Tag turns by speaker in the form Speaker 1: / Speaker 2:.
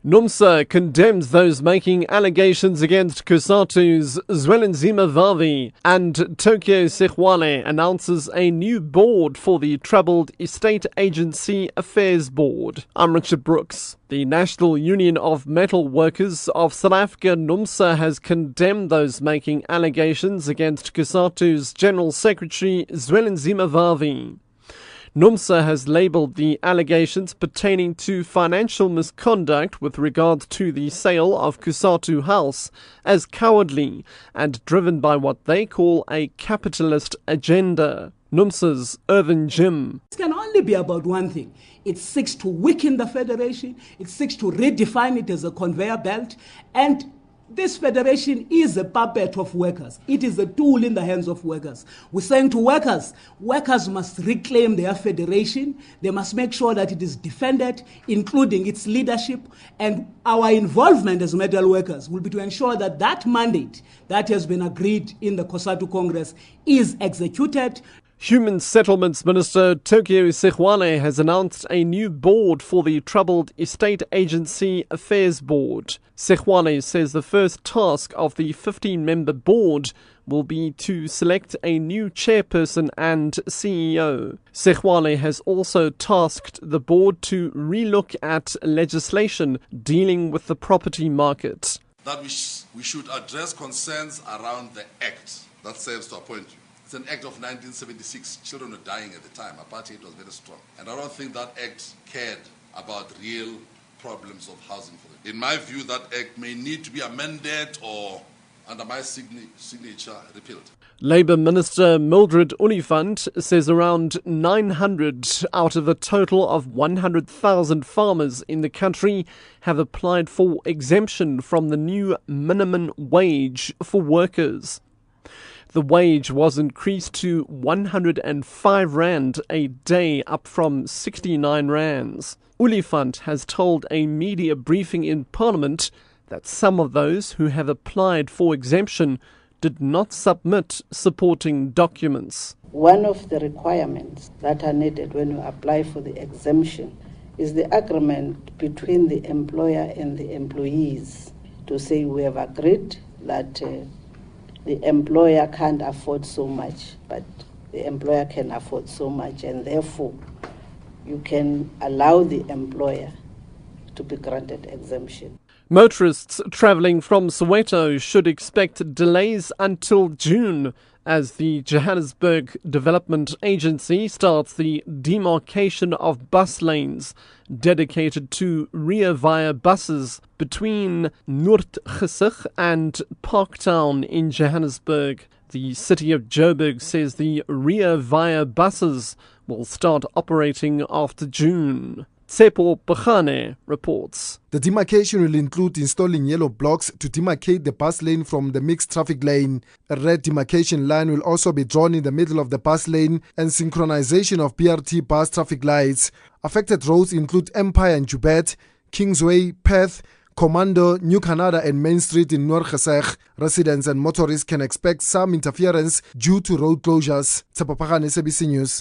Speaker 1: NUMSA condemns those making allegations against COSATU's Zwelinzima Vavi, and Tokyo Sexwale announces a new board for the troubled Estate Agency Affairs Board. I'm Richard Brooks. The National Union of Metal Workers of South Africa, NUMSA, has condemned those making allegations against COSATU's General Secretary Zwelinzima Vavi. NUMSA has labelled the allegations pertaining to financial misconduct with regard to the sale of COSATU House as cowardly and driven by what they call a capitalist agenda. NUMSA's Irvin Jim.
Speaker 2: It can only be about one thing. It seeks to weaken the federation, it seeks to redefine it as a conveyor belt, and this federation is a puppet of workers. It is a tool in the hands of workers. We're saying to workers must reclaim their federation. They must make sure that it is defended, including its leadership. And our involvement as metal workers will be to ensure that that mandate that has been agreed in the COSATU Congress is executed.
Speaker 1: Human Settlements Minister Tokyo Sexwale has announced a new board for the troubled Estate Agency Affairs Board. Sexwale says the first task of the 15-member board will be to select a new chairperson and CEO. Sexwale has also tasked the board to relook at legislation dealing with the property market.
Speaker 3: That we should address concerns around the act that serves to appoint you. It's an act of 1976. Children were dying at the time. Apartheid was very strong. And I don't think that act cared about real problems of housing for them. In my view, that act may need to be amended or, under my signature, repealed.
Speaker 1: Labour Minister Mildred Oliphant says around 900 out of a total of 100,000 farmers in the country have applied for exemption from the new minimum wage for workers. The wage was increased to 105 Rand a day, up from 69 Rands. Oliphant has told a media briefing in Parliament that some of those who have applied for exemption did not submit supporting documents.
Speaker 4: One of the requirements that are needed when you apply for the exemption is the agreement between the employer and the employees to say we have agreed that the employer can't afford so much, but the employer can afford so much, and therefore you can allow the employer to be granted exemption.
Speaker 1: Motorists travelling from Soweto should expect delays until June as the Johannesburg Development Agency starts the demarcation of bus lanes dedicated to Rea Vaya buses between Noordgesig and Parktown in Johannesburg. The city of Joburg says the Rea Vaya buses will start operating after June. Tsepo Pagane reports.
Speaker 5: The demarcation will include installing yellow blocks to demarcate the bus lane from the mixed traffic lane. A red demarcation line will also be drawn in the middle of the bus lane and synchronization of BRT bus traffic lights. Affected roads include Empire and Joubert, Kingsway, Perth, Commando, New Canada and Main Street in Noordgesig. Residents and motorists can expect some interference due to road closures. Tsepo Pagane, SABC News.